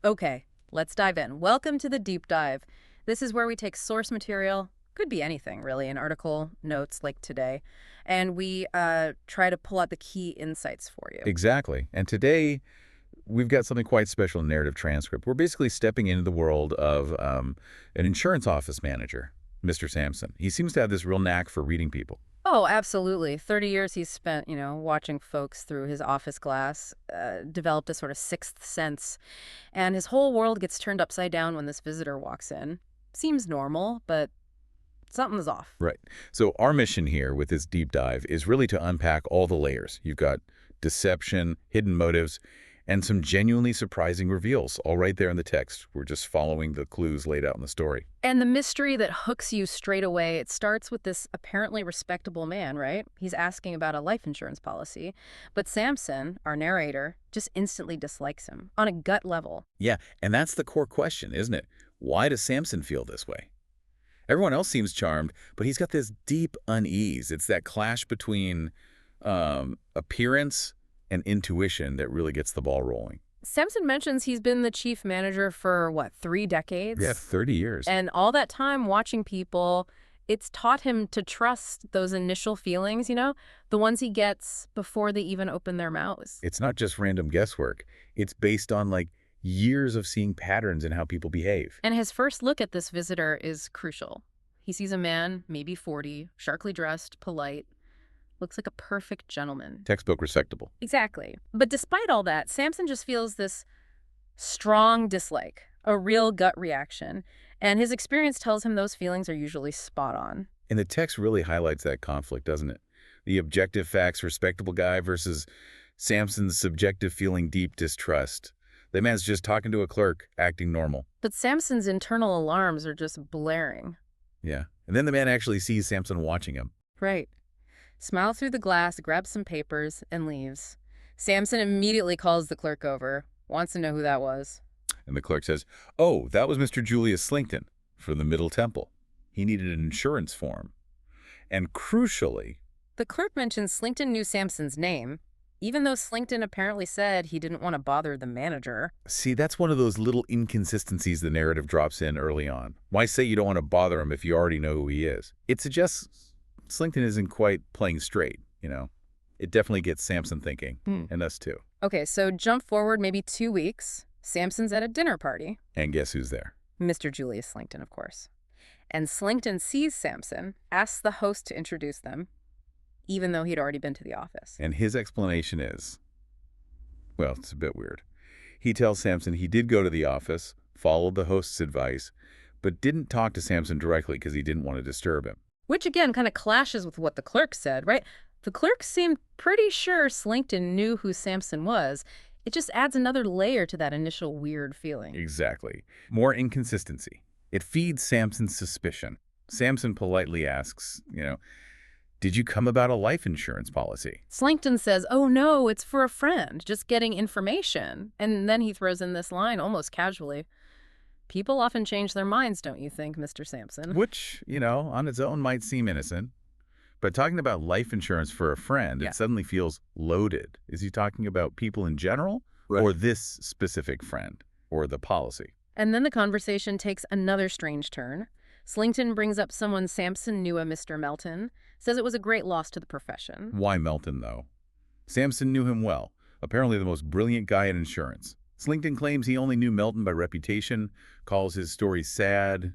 Okay, let's dive in. Welcome to the deep dive. This is where we take source material, could be anything really, an article, notes like today, and we try to pull out the key insights for you. Exactly. And today, we've got something quite special in narrative transcript. We're basically stepping into the world of an insurance office manager, Mr. Sampson. He seems to have this real knack for reading people. Oh, absolutely. 30 years he's spent, watching folks through his office glass, developed a sort of sixth sense, and his whole world gets turned upside down when this visitor walks in. Seems normal, but something's off. Right. So our mission here with this deep dive is really to unpack all the layers. You've got deception, hidden motives, and some genuinely surprising reveals, all right there in the text. We're just following the clues laid out in the story. And the mystery that hooks you straight away, it starts with this apparently respectable man, right? He's asking about a life insurance policy. But Sampson, our narrator, just instantly dislikes him on a gut level. Yeah, and that's the core question, isn't it? Why does Sampson feel this way? Everyone else seems charmed, but he's got this deep unease. It's that clash between appearance and intuition that really gets the ball rolling. Sampson mentions he's been the chief manager for, what, 3 decades? Yeah, 30 years. And all that time watching people, it's taught him to trust those initial feelings, the ones he gets before they even open their mouths. It's not just random guesswork. It's based on, years of seeing patterns in how people behave. And his first look at this visitor is crucial. He sees a man, maybe 40, sharply dressed, polite, looks like a perfect gentleman. Textbook respectable. Exactly. But despite all that, Sampson just feels this strong dislike, a real gut reaction. And his experience tells him those feelings are usually spot on. And the text really highlights that conflict, doesn't it? The objective facts, respectable guy versus Sampson's subjective feeling deep distrust. The man's just talking to a clerk, acting normal. But Sampson's internal alarms are just blaring. Yeah. And then the man actually sees Sampson watching him. Right. Smiles through the glass, grabs some papers, and leaves. Sampson immediately calls the clerk over, wants to know who that was. And the clerk says, "Oh, that was Mr. Julius Slinkton from the Middle Temple. He needed an insurance form." And crucially, the clerk mentions Slinkton knew Sampson's name, even though Slinkton apparently said he didn't want to bother the manager. see, that's one of those little inconsistencies the narrative drops in early on. Why say you don't want to bother him if you already know who he is? It suggests Slinkton isn't quite playing straight, It definitely gets Sampson thinking, and us too. Okay, so jump forward maybe 2 weeks. Sampson's at a dinner party. And guess who's there? Mr. Julius Slinkton, of course. And Slinkton sees Sampson, asks the host to introduce them, even though he'd already been to the office. And his explanation is, well, it's a bit weird. He tells Sampson he did go to the office, followed the host's advice, but didn't talk to Sampson directly because he didn't want to disturb him. Which, again, kind of clashes with what the clerk said, right? The clerk seemed pretty sure Slinkton knew who Sampson was. It just adds another layer to that initial weird feeling. Exactly. More inconsistency. It feeds Sampson's suspicion. Sampson politely asks, did you come about a life insurance policy? Slinkton says, oh no, it's for a friend, just getting information. And then he throws in this line almost casually. People often change their minds, don't you think, Mr. Sampson? Which, on its own might seem innocent. But talking about life insurance for a friend, It suddenly feels loaded. Is he talking about people in general, Right. or this specific friend, or the policy? And then the conversation takes another strange turn. Slinkton brings up someone Sampson knew, a Mr. Melton, says it was a great loss to the profession. Why Melton, though? Sampson knew him well, apparently the most brilliant guy in insurance. Slinkton claims he only knew Melton by reputation, calls his story sad,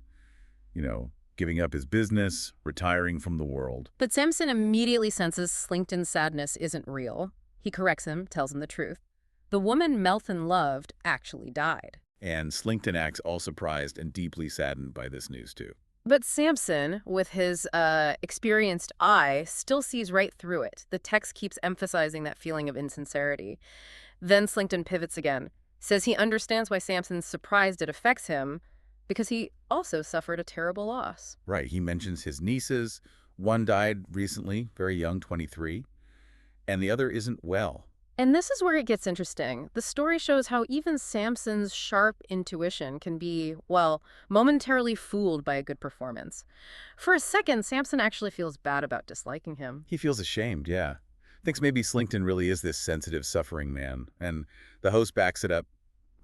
giving up his business, retiring from the world. But Sampson immediately senses Slinkton's sadness isn't real. He corrects him, tells him the truth. The woman Melton loved actually died. And Slinkton acts all surprised and deeply saddened by this news, too. But Sampson, with his experienced eye, still sees right through it. The text keeps emphasizing that feeling of insincerity. Then Slinkton pivots again, says he understands why Sampson's surprised it affects him, because he also suffered a terrible loss. Right, he mentions his nieces. One died recently, very young, 23, and the other isn't well. And this is where it gets interesting. The story shows how even Sampson's sharp intuition can be, well, momentarily fooled by a good performance. For a second, Sampson actually feels bad about disliking him. He feels ashamed, yeah. Thinks maybe Slinkton really is this sensitive, suffering man, and the host backs it up,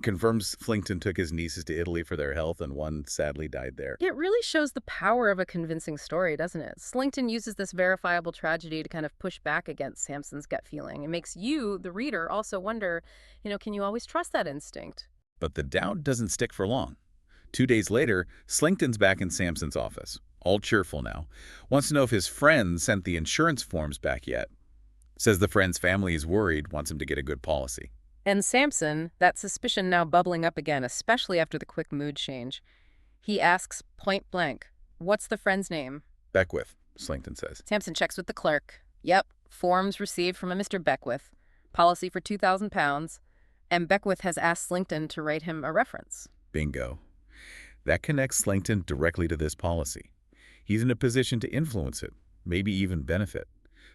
Confirms Slinkton took his nieces to Italy for their health, and one sadly died there. It really shows the power of a convincing story, doesn't it? Slinkton uses this verifiable tragedy to kind of push back against Sampson's gut feeling. It makes you, the reader, also wonder, can you always trust that instinct? But the doubt doesn't stick for long. 2 days later, Slinkton's back in Sampson's office, all cheerful now. Wants to know if his friend sent the insurance forms back yet. Says the friend's family is worried, wants him to get a good policy. And Sampson, that suspicion now bubbling up again, especially after the quick mood change. He asks point blank, "What's the friend's name?" Beckwith, Slinkton says. Sampson checks with the clerk. Yep, forms received from a Mr. Beckwith. Policy for £2,000. And Beckwith has asked Slinkton to write him a reference. Bingo. That connects Slinkton directly to this policy. He's in a position to influence it, maybe even benefit.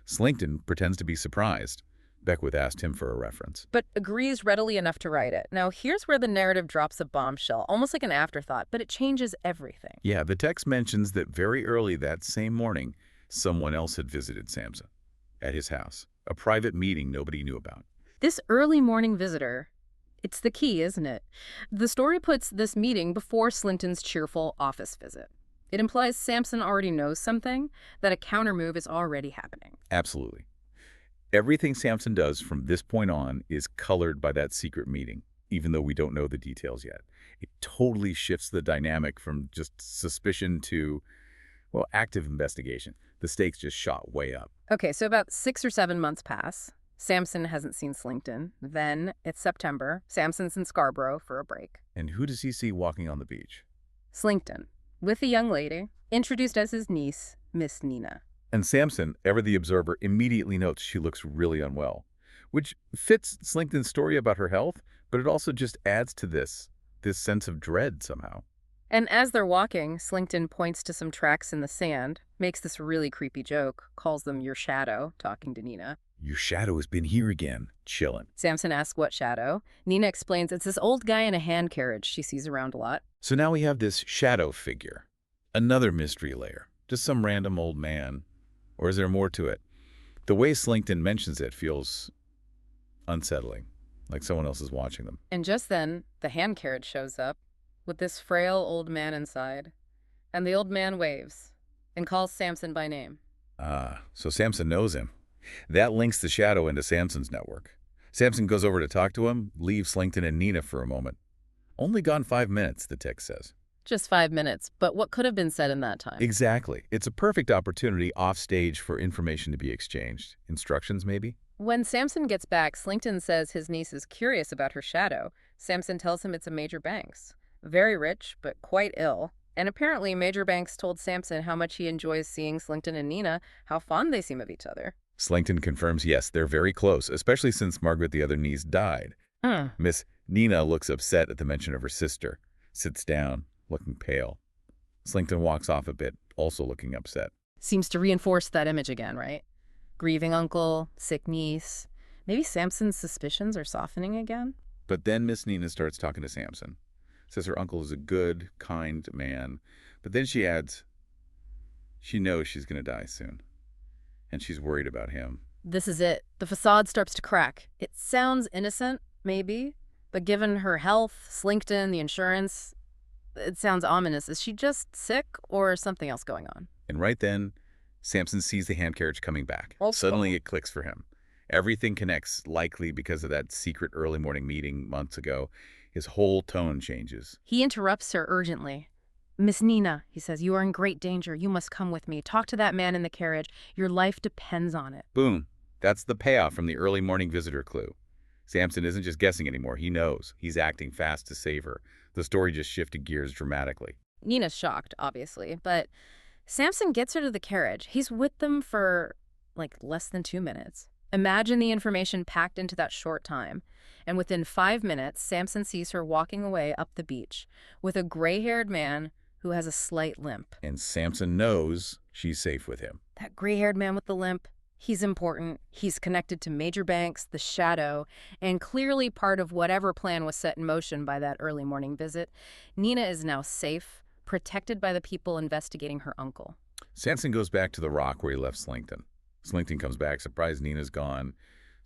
Slinkton pretends to be surprised. Beckwith asked him for a reference. But agrees readily enough to write it. Now, here's where the narrative drops a bombshell, almost like an afterthought, but it changes everything. Yeah, the text mentions that very early that same morning, someone else had visited Sampson at his house, a private meeting nobody knew about. This early morning visitor, it's the key, isn't it? The story puts this meeting before Slinkton's cheerful office visit. It implies Sampson already knows something, that a countermove is already happening. Absolutely. Everything Sampson does from this point on is colored by that secret meeting, even though we don't know the details yet. It totally shifts the dynamic from just suspicion to, well, active investigation. The stakes just shot way up. Okay, so about 6 or 7 months pass. Sampson hasn't seen Slinkton. Then it's September. Sampson's in Scarborough for a break. And who does he see walking on the beach? Slinkton, with a young lady, introduced as his niece, Miss Nina. And Sampson, ever the observer, immediately notes she looks really unwell, which fits Slinkton's story about her health, but it also just adds to this sense of dread somehow. And as they're walking, Slinkton points to some tracks in the sand, makes this really creepy joke, calls them your shadow, talking to Nina. Your shadow has been here again, chillin'. Sampson asks what shadow. Nina explains it's this old guy in a hand carriage she sees around a lot. So now we have this shadow figure, another mystery layer, just some random old man. Or is there more to it? The way Slinkton mentions it feels unsettling, like someone else is watching them. And just then, the hand carriage shows up, with this frail old man inside. And the old man waves and calls Sampson by name. Ah, so Sampson knows him. That links the shadow into Sampson's network. Sampson goes over to talk to him, leaves Slinkton and Nina for a moment. Only gone 5 minutes, the text says. Just 5 minutes, but what could have been said in that time? Exactly. It's a perfect opportunity off stage for information to be exchanged. Instructions, maybe? When Sampson gets back, Slinkton says his niece is curious about her shadow. Sampson tells him it's a Major Banks. Very rich, but quite ill. And apparently Major Banks told Sampson how much he enjoys seeing Slinkton and Nina, how fond they seem of each other. Slinkton confirms yes, they're very close, especially since Margaret the other niece died. Miss Nina looks upset at the mention of her sister, sits down, looking pale. Slinkton walks off a bit, also looking upset. Seems to reinforce that image again, right? Grieving uncle, sick niece. Maybe Sampson's suspicions are softening again? But then Miss Nina starts talking to Sampson. Says her uncle is a good, kind man. But then she adds, she knows she's going to die soon. And she's worried about him. This is it. The facade starts to crack. It sounds innocent, maybe. But given her health, Slinkton, the insurance, it sounds ominous. Is she just sick or something else going on? And right then, Sampson sees the hand carriage coming back. Also. Suddenly it clicks for him. Everything connects, likely because of that secret early morning meeting months ago. His whole tone changes. He interrupts her urgently. Miss Nina, he says, you are in great danger. You must come with me. Talk to that man in the carriage. Your life depends on it. Boom. That's the payoff from the early morning visitor clue. Sampson isn't just guessing anymore. He knows. He's acting fast to save her. The story just shifted gears dramatically. Nina's shocked, obviously, but Sampson gets her to the carriage. He's with them for, less than 2 minutes. Imagine the information packed into that short time. And within 5 minutes, Sampson sees her walking away up the beach with a gray-haired man who has a slight limp. And Sampson knows she's safe with him. That gray-haired man with the limp, he's important. He's connected to Major Banks, the shadow, and clearly part of whatever plan was set in motion by that early morning visit. Nina is now safe, protected by the people investigating her uncle. Sampson goes back to the rock where he left Slinkton. Slinkton comes back, surprised Nina's gone.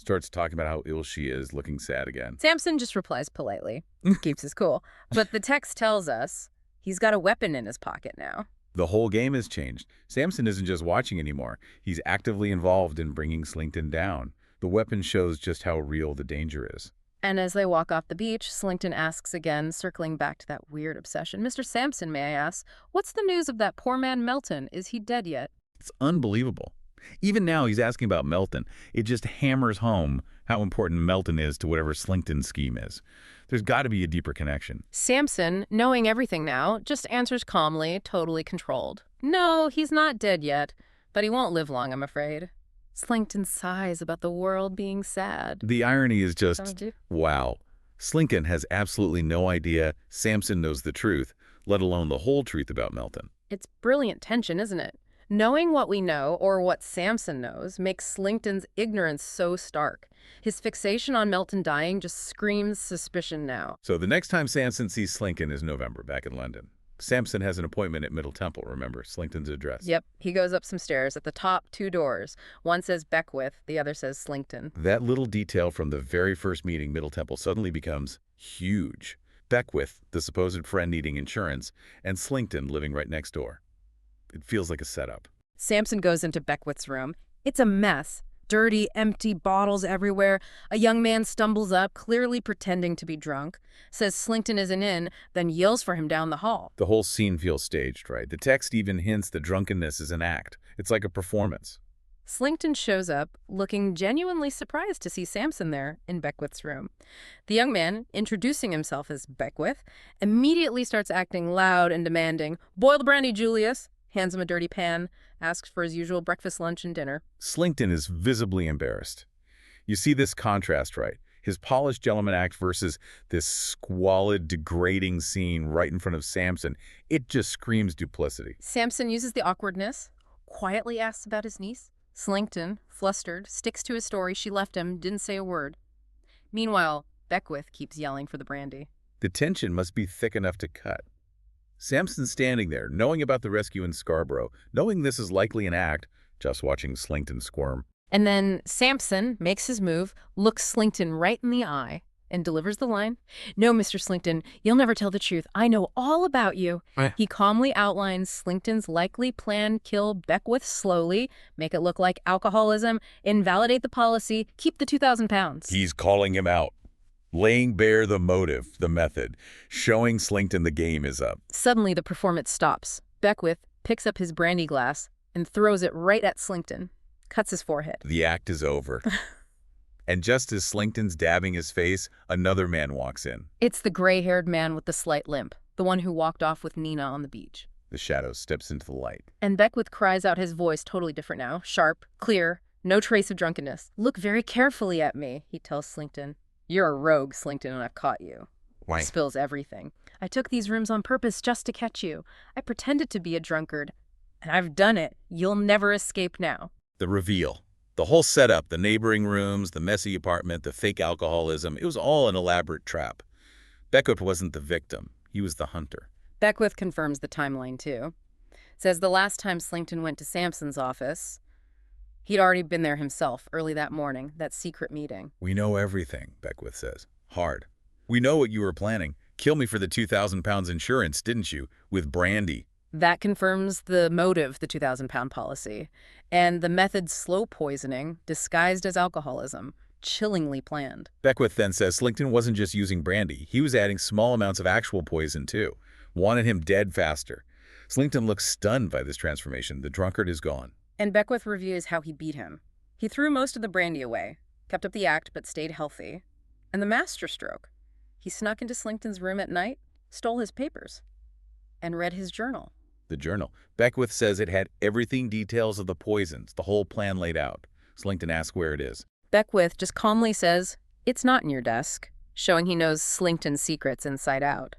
Starts talking about how ill she is, looking sad again. Sampson just replies politely, keeps his cool. But the text tells us he's got a weapon in his pocket now. The whole game has changed. Sampson isn't just watching anymore. He's actively involved in bringing Slinkton down. The weapon shows just how real the danger is. And as they walk off the beach, Slinkton asks again, circling back to that weird obsession. Mr. Sampson, may I ask, what's the news of that poor man Melton? Is he dead yet? It's unbelievable. Even now he's asking about Melton. It just hammers home how important Melton is to whatever Slinkton's scheme is. There's got to be a deeper connection. Sampson, knowing everything now, just answers calmly, totally controlled. No, he's not dead yet, but he won't live long, I'm afraid. Slinkton sighs about the world being sad. The irony is just, wow. Slinkton has absolutely no idea Sampson knows the truth, let alone the whole truth about Melton. It's brilliant tension, isn't it? Knowing what we know, or what Sampson knows, makes Slinkton's ignorance so stark. His fixation on Melton dying just screams suspicion now. So the next time Sampson sees Slinkton is November, back in London. Sampson has an appointment at Middle Temple, remember, Slinkton's address. Yep, he goes up some stairs. At the top, 2 doors. One says Beckwith, the other says Slinkton. That little detail from the very first meeting, Middle Temple, suddenly becomes huge. Beckwith, the supposed friend needing insurance, and Slinkton living right next door. It feels like a setup. Sampson goes into Beckwith's room. It's a mess. Dirty, empty bottles everywhere. A young man stumbles up, clearly pretending to be drunk, says Slinkton isn't in, then yells for him down the hall. The whole scene feels staged, right? The text even hints that drunkenness is an act. It's like a performance. Slinkton shows up, looking genuinely surprised to see Sampson there in Beckwith's room. The young man, introducing himself as Beckwith, immediately starts acting loud and demanding. Boil the brandy, Julius. Hands him a dirty pan, asks for his usual breakfast, lunch, and dinner. Slinkton is visibly embarrassed. You see this contrast, right? His polished gentleman act versus this squalid, degrading scene right in front of Sampson. It just screams duplicity. Sampson uses the awkwardness, quietly asks about his niece. Slinkton, flustered, sticks to his story. She left him, didn't say a word. Meanwhile, Beckwith keeps yelling for the brandy. The tension must be thick enough to cut. Sampson's standing there, knowing about the rescue in Scarborough, knowing this is likely an act, just watching Slinkton squirm. And then Sampson makes his move, looks Slinkton right in the eye, and delivers the line. No, Mr. Slinkton, you'll never tell the truth. I know all about you. He calmly outlines Slinkton's likely plan: kill Beckwith slowly, make it look like alcoholism, invalidate the policy, keep the 2,000 pounds. He's calling him out. Laying bare the motive, the method, showing Slinkton the game is up. Suddenly, the performance stops. Beckwith picks up his brandy glass and throws it right at Slinkton, cuts his forehead. The act is over. And just as Slinkton's dabbing his face, another man walks in. It's the gray-haired man with the slight limp, the one who walked off with Nina on the beach. The shadow steps into the light. And Beckwith cries out, his voice totally different now, sharp, clear, no trace of drunkenness. Look very carefully at me, he tells Slinkton. You're a rogue, Slinkton, and I've caught you. Why? Spills everything. I took these rooms on purpose just to catch you. I pretended to be a drunkard, and I've done it. You'll never escape now. The reveal. The whole setup, the neighboring rooms, the messy apartment, the fake alcoholism, it was all an elaborate trap. Beckwith wasn't the victim. He was the hunter. Beckwith confirms the timeline, too. Says the last time Slinkton went to Sampson's office, he'd already been there himself early that morning, that secret meeting. We know everything, Beckwith says. Hard. We know what you were planning. Kill me for the 2,000 pounds insurance, didn't you? With brandy. That confirms the motive, the 2,000-pound policy. And the method, slow poisoning, disguised as alcoholism, chillingly planned. Beckwith then says Slinkton wasn't just using brandy. He was adding small amounts of actual poison, too. Wanted him dead faster. Slinkton looks stunned by this transformation. The drunkard is gone. And Beckwith reviews how he beat him. He threw most of the brandy away, kept up the act but stayed healthy. And the masterstroke. He snuck into Slinkton's room at night, stole his papers, and read his journal. The journal. Beckwith says it had everything, details of the poisons, the whole plan laid out. Slinkton asks where it is. Beckwith just calmly says, it's not in your desk, showing he knows Slinkton's secrets inside out.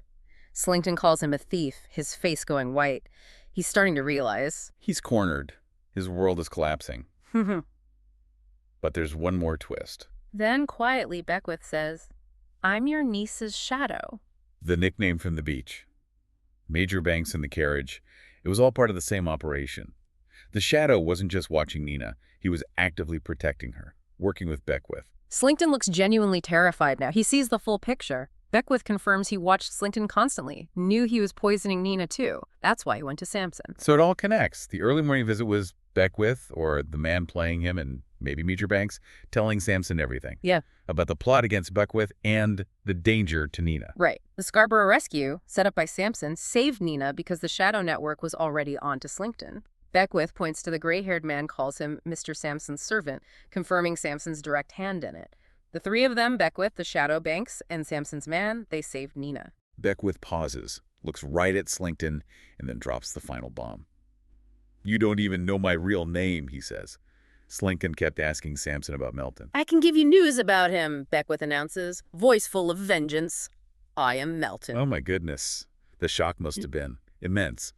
Slinkton calls him a thief, his face going white. He's starting to realize. He's cornered. His world is collapsing. But there's one more twist. Then quietly Beckwith says, I'm your niece's shadow. The nickname from the beach. Major Banks in the carriage. It was all part of the same operation. The shadow wasn't just watching Nina. He was actively protecting her. working with Beckwith. Slinkton looks genuinely terrified now. He sees the full picture. Beckwith confirms he watched Slinkton constantly, knew he was poisoning Nina too. That's why he went to Sampson. So it all connects. The early morning visit was Beckwith, or the man playing him, and maybe Meet Your Banks, telling Sampson everything. Yeah. About the plot against Beckwith and the danger to Nina. Right. The Scarborough rescue, set up by Sampson, saved Nina because the shadow network was already on to Slinkton. Beckwith points to the gray-haired man, calls him Mr. Sampson's servant, confirming Sampson's direct hand in it. The three of them, Beckwith, the shadow Banks, and Sampson's man, they saved Nina. Beckwith pauses, looks right at Slinkton, and then drops the final bomb. "You don't even know my real name," he says. Slinkton kept asking Sampson about Melton. "I can give you news about him," Beckwith announces, voice full of vengeance. "I am Melton." Oh my goodness. The shock must have been immense.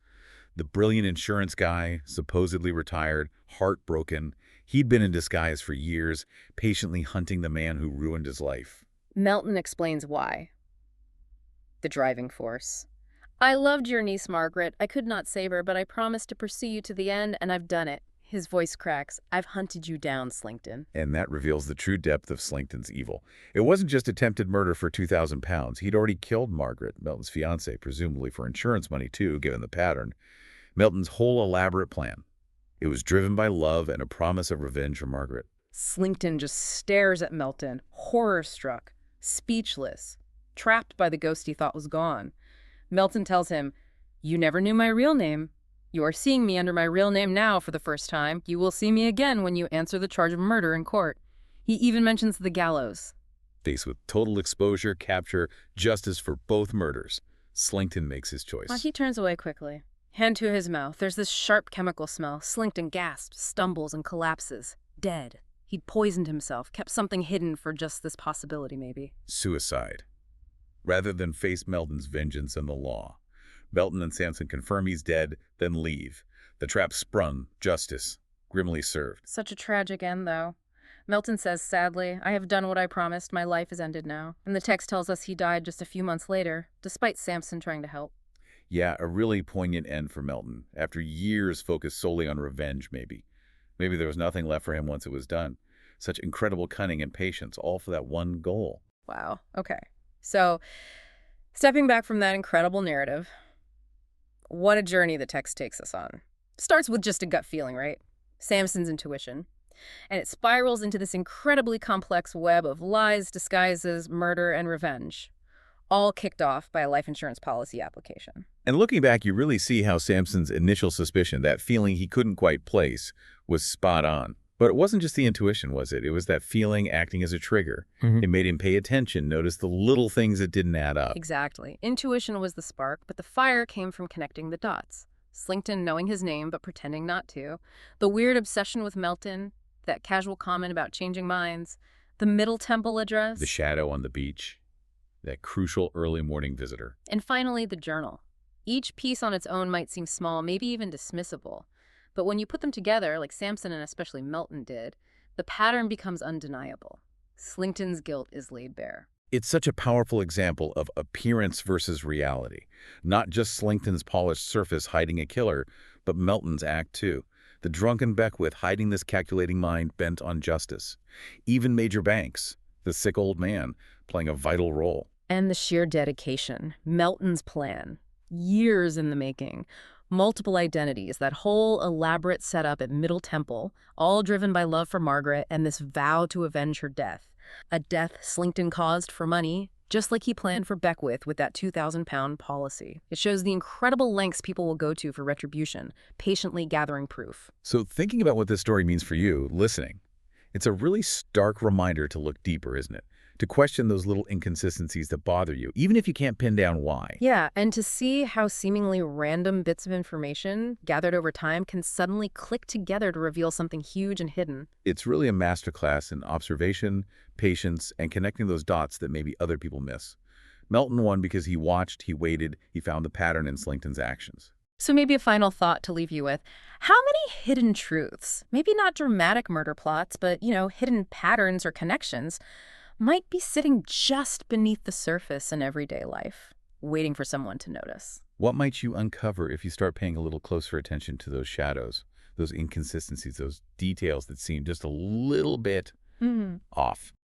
The brilliant insurance guy, supposedly retired, heartbroken. He'd been in disguise for years, patiently hunting the man who ruined his life. Melton explains why. The driving force. "I loved your niece, Margaret. I could not save her, but I promised to pursue you to the end, and I've done it." His voice cracks. "I've hunted you down, Slinkton." And that reveals the true depth of Slinkton's evil. It wasn't just attempted murder for £2,000. He'd already killed Margaret, Melton's fiancée, presumably for insurance money too, given the pattern. Melton's whole elaborate plan. It was driven by love and a promise of revenge for Margaret. Slinkton just stares at Melton, horror-struck, speechless, trapped by the ghost he thought was gone. Melton tells him, "You never knew my real name. You are seeing me under my real name now for the first time. You will see me again when you answer the charge of murder in court." He even mentions the gallows. Faced with total exposure, capture, justice for both murders, Slinkton makes his choice. He turns away quickly. Hand to his mouth. There's this sharp chemical smell. Slinkton gasps, stumbles, and collapses. Dead. He'd poisoned himself, kept something hidden for just this possibility, maybe. Suicide. Rather than face Melton's vengeance and the law, Melton and Sampson confirm he's dead, then leave. The trap sprung, justice, grimly served. Such a tragic end, though. Melton says sadly, "I have done what I promised. My life is ended now." And the text tells us he died just a few months later, despite Sampson trying to help. Yeah, a really poignant end for Melton, after years focused solely on revenge, maybe. Maybe there was nothing left for him once it was done. Such incredible cunning and patience, all for that one goal. Wow. Okay. So, stepping back from that incredible narrative, what a journey the text takes us on. Starts with just a gut feeling, right? Sampson's intuition. And it spirals into this incredibly complex web of lies, disguises, murder, and revenge, all kicked off by a life insurance policy application. And looking back, you really see how Sampson's initial suspicion, that feeling he couldn't quite place, was spot on. But it wasn't just the intuition, was it? It was that feeling acting as a trigger. It made him pay attention, notice the little things that didn't add up. Exactly. Intuition was the spark, but the fire came from connecting the dots. Slinkton knowing his name but pretending not to. The weird obsession with Melton, that casual comment about changing minds. The Middle Temple address. The shadow on the beach. That crucial early morning visitor. And finally, the journal. Each piece on its own might seem small, maybe even dismissible. But when you put them together, like Sampson and especially Melton did, the pattern becomes undeniable. Slinkton's guilt is laid bare. It's such a powerful example of appearance versus reality. Not just Slinkton's polished surface hiding a killer, but Melton's act too. The drunken Beckwith hiding this calculating mind bent on justice. Even Major Banks, the sick old man, playing a vital role. And the sheer dedication. Melton's plan. Years in the making. Multiple identities, that whole elaborate setup at Middle Temple, all driven by love for Margaret and this vow to avenge her death. A death Slinkton caused for money, just like he planned for Beckwith with that £2,000 policy. It shows the incredible lengths people will go to for retribution, patiently gathering proof. So thinking about what this story means for you, listening, it's a really stark reminder to look deeper, isn't it? To question those little inconsistencies that bother you, even if you can't pin down why. Yeah, and to see how seemingly random bits of information gathered over time can suddenly click together to reveal something huge and hidden. It's really a masterclass in observation, patience, and connecting those dots that maybe other people miss. Melton won because he watched, he waited, he found the pattern in Slinkton's actions. So maybe a final thought to leave you with. How many hidden truths, maybe not dramatic murder plots, but, hidden patterns or connections, might be sitting just beneath the surface in everyday life, waiting for someone to notice? What might you uncover if you start paying a little closer attention to those shadows, those inconsistencies, those details that seem just a little bit Hmm. Off.